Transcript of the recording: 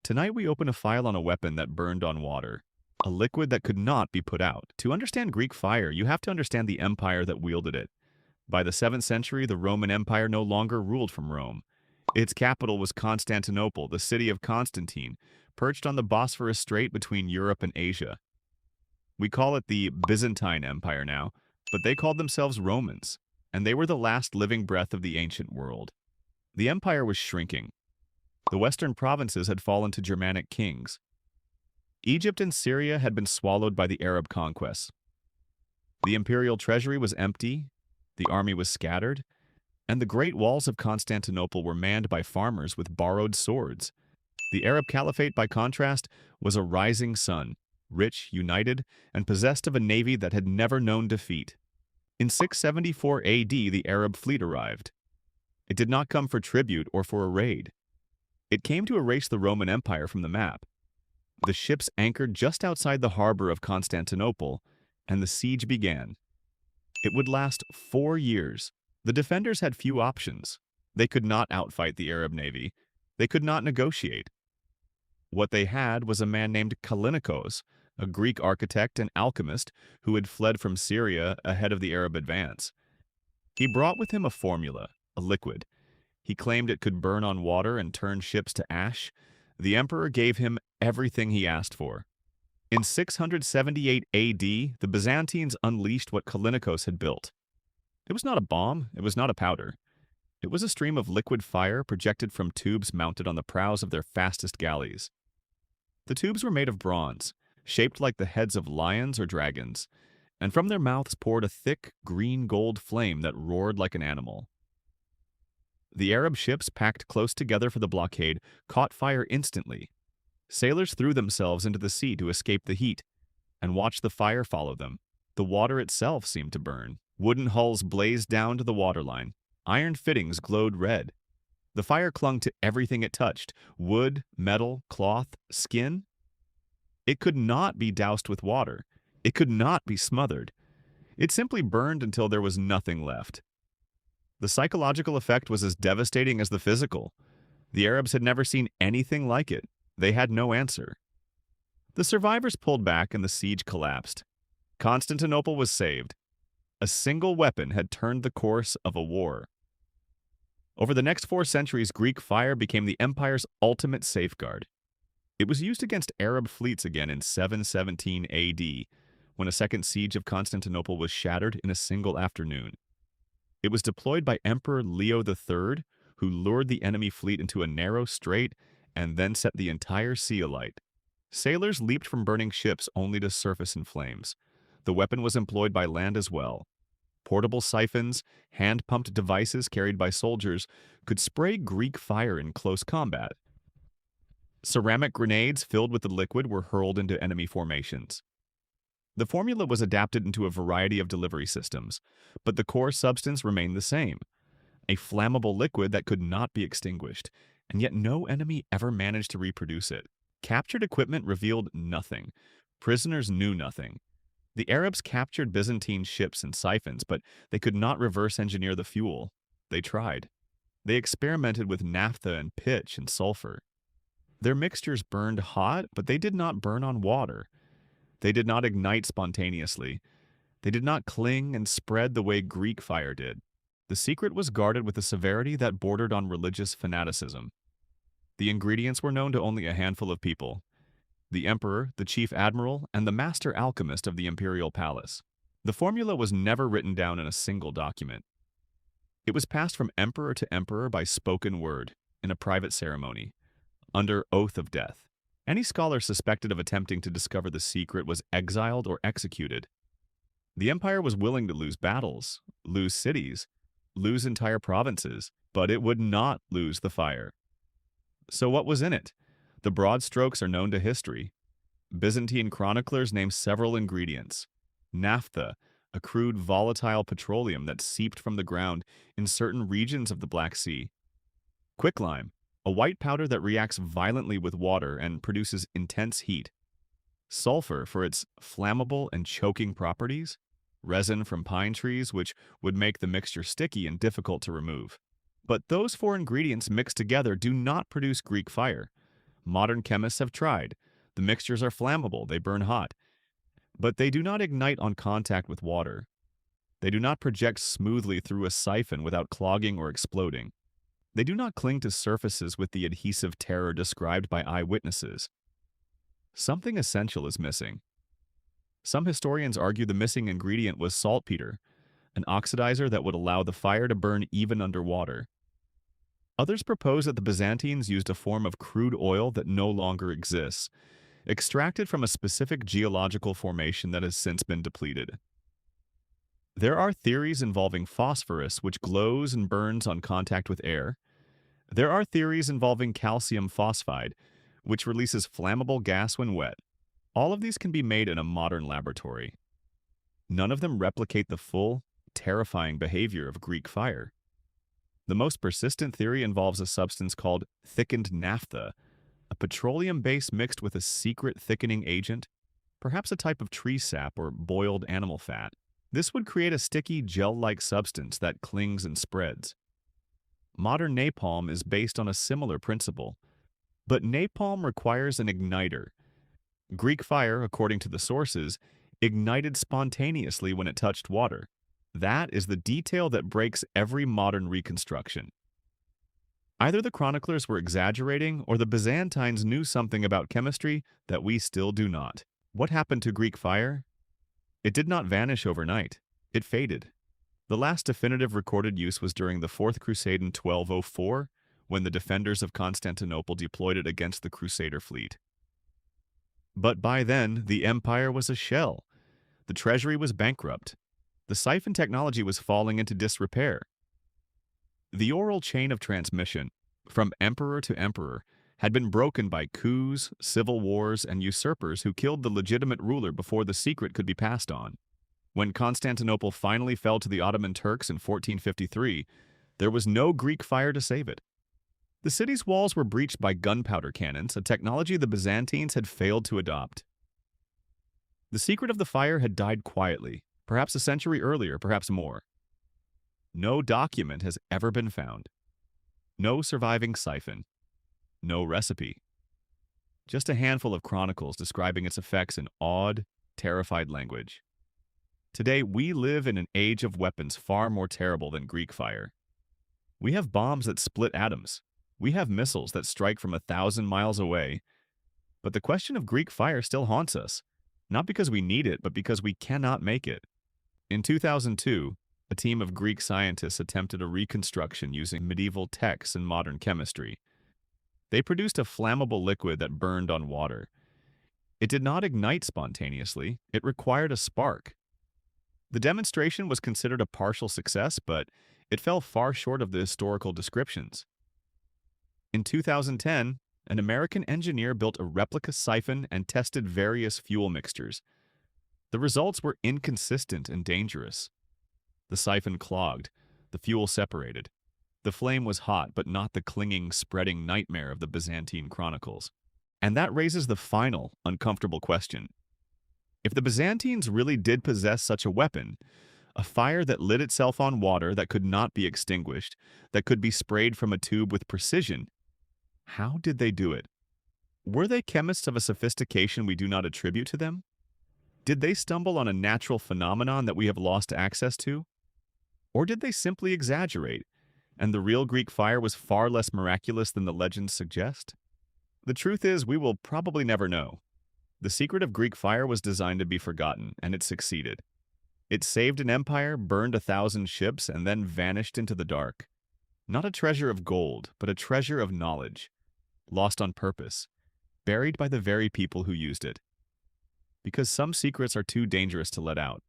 Tonight we open a file on a weapon that burned on water, a liquid that could not be put out. To understand Greek fire, you have to understand the empire that wielded it. By the 7th century, the Roman Empire no longer ruled from Rome. Its capital was Constantinople, the city of Constantine, perched on the Bosphorus Strait between Europe and Asia. We call it the Byzantine Empire now, but they called themselves Romans, and they were the last living breath of the ancient world. The empire was shrinking. The western provinces had fallen to Germanic kings. Egypt and Syria had been swallowed by the Arab conquests. The imperial treasury was empty, the army was scattered, and the great walls of Constantinople were manned by farmers with borrowed swords. The Arab Caliphate, by contrast, was a rising sun, rich, united, and possessed of a navy that had never known defeat. In 674 AD, the Arab fleet arrived. It did not come for tribute or for a raid. It came to erase the Roman Empire from the map. The ships anchored just outside the harbor of Constantinople, and the siege began. It would last 4 years. The defenders had few options. They could not outfight the Arab navy. They could not negotiate. What they had was a man named Callinicos, a Greek architect and alchemist who had fled from Syria ahead of the Arab advance. He brought with him a formula, a liquid. He claimed it could burn on water and turn ships to ash. The emperor gave him everything he asked for. In 678 AD, the Byzantines unleashed what Callinicos had built. It was not a bomb, it was not a powder. It was a stream of liquid fire projected from tubes mounted on the prows of their fastest galleys. The tubes were made of bronze, shaped like the heads of lions or dragons, and from their mouths poured a thick, green-gold flame that roared like an animal. The Arab ships, packed close together for the blockade, caught fire instantly. Sailors threw themselves into the sea to escape the heat, and watched the fire follow them. The water itself seemed to burn. Wooden hulls blazed down to the waterline. Iron fittings glowed red. The fire clung to everything it touched: wood, metal, cloth, skin. It could not be doused with water. It could not be smothered. It simply burned until there was nothing left. The psychological effect was as devastating as the physical. The Arabs had never seen anything like it. They had no answer. The survivors pulled back and the siege collapsed. Constantinople was saved. A single weapon had turned the course of a war. Over the next 4 centuries, Greek fire became the empire's ultimate safeguard. It was used against Arab fleets again in 717 AD, when a second siege of Constantinople was shattered in a single afternoon. It was deployed by Emperor Leo III, who lured the enemy fleet into a narrow strait and then set the entire sea alight. Sailors leaped from burning ships only to surface in flames. The weapon was employed by land as well. Portable siphons, hand-pumped devices carried by soldiers, could spray Greek fire in close combat. Ceramic grenades filled with the liquid were hurled into enemy formations. The formula was adapted into a variety of delivery systems, but the core substance remained the same: a flammable liquid that could not be extinguished, and yet no enemy ever managed to reproduce it. Captured equipment revealed nothing. Prisoners knew nothing. The Arabs captured Byzantine ships and siphons, but they could not reverse engineer the fuel. They tried. They experimented with naphtha and pitch and sulfur. Their mixtures burned hot, but they did not burn on water. They did not ignite spontaneously. They did not cling and spread the way Greek fire did. The secret was guarded with a severity that bordered on religious fanaticism. The ingredients were known to only a handful of people: the emperor, the chief admiral, and the master alchemist of the imperial palace. The formula was never written down in a single document. It was passed from emperor to emperor by spoken word, in a private ceremony, under oath of death. Any scholar suspected of attempting to discover the secret was exiled or executed. The empire was willing to lose battles, lose cities, lose entire provinces, but it would not lose the fire. So what was in it? The broad strokes are known to history. Byzantine chroniclers name several ingredients: naphtha, a crude volatile petroleum that seeped from the ground in certain regions of the Black Sea; quicklime, a white powder that reacts violently with water and produces intense heat; sulfur for its flammable and choking properties; resin from pine trees, which would make the mixture sticky and difficult to remove. But those 4 ingredients mixed together do not produce Greek fire. Modern chemists have tried. The mixtures are flammable, they burn hot, but they do not ignite on contact with water. They do not project smoothly through a siphon without clogging or exploding. They do not cling to surfaces with the adhesive terror described by eyewitnesses. Something essential is missing. Some historians argue the missing ingredient was saltpeter, an oxidizer that would allow the fire to burn even underwater. Others propose that the Byzantines used a form of crude oil that no longer exists, extracted from a specific geological formation that has since been depleted. There are theories involving phosphorus, which glows and burns on contact with air. There are theories involving calcium phosphide, which releases flammable gas when wet. All of these can be made in a modern laboratory. None of them replicate the full, terrifying behavior of Greek fire. The most persistent theory involves a substance called thickened naphtha, a petroleum base mixed with a secret thickening agent, perhaps a type of tree sap or boiled animal fat. This would create a sticky, gel-like substance that clings and spreads. Modern napalm is based on a similar principle, but napalm requires an igniter. Greek fire, according to the sources, ignited spontaneously when it touched water. That is the detail that breaks every modern reconstruction. Either the chroniclers were exaggerating or the Byzantines knew something about chemistry that we still do not. What happened to Greek fire? It did not vanish overnight. It faded. The last definitive recorded use was during the Fourth Crusade in 1204, when the defenders of Constantinople deployed it against the Crusader fleet. But by then, the empire was a shell. The treasury was bankrupt. The siphon technology was falling into disrepair. The oral chain of transmission, from emperor to emperor, had been broken by coups, civil wars, and usurpers who killed the legitimate ruler before the secret could be passed on. When Constantinople finally fell to the Ottoman Turks in 1453, there was no Greek fire to save it. The city's walls were breached by gunpowder cannons, a technology the Byzantines had failed to adopt. The secret of the fire had died quietly, perhaps a century earlier, perhaps more. No document has ever been found. No surviving siphon. No recipe. Just a handful of chronicles describing its effects in awed, terrified language. Today, we live in an age of weapons far more terrible than Greek fire. We have bombs that split atoms. We have missiles that strike from 1,000 miles away. But the question of Greek fire still haunts us, not because we need it, but because we cannot make it. In 2002, a team of Greek scientists attempted a reconstruction using medieval texts and modern chemistry. They produced a flammable liquid that burned on water. It did not ignite spontaneously, it required a spark. The demonstration was considered a partial success, but it fell far short of the historical descriptions. In 2010, an American engineer built a replica siphon and tested various fuel mixtures. The results were inconsistent and dangerous. The siphon clogged, the fuel separated. The flame was hot, but not the clinging, spreading nightmare of the Byzantine chronicles. And that raises the final, uncomfortable question. If the Byzantines really did possess such a weapon, a fire that lit itself on water that could not be extinguished, that could be sprayed from a tube with precision, how did they do it? Were they chemists of a sophistication we do not attribute to them? Did they stumble on a natural phenomenon that we have lost access to? Or did they simply exaggerate, and the real Greek fire was far less miraculous than the legends suggest? The truth is, we will probably never know. The secret of Greek fire was designed to be forgotten, and it succeeded. It saved an empire, burned 1,000 ships, and then vanished into the dark. Not a treasure of gold, but a treasure of knowledge, lost on purpose, buried by the very people who used it. Because some secrets are too dangerous to let out.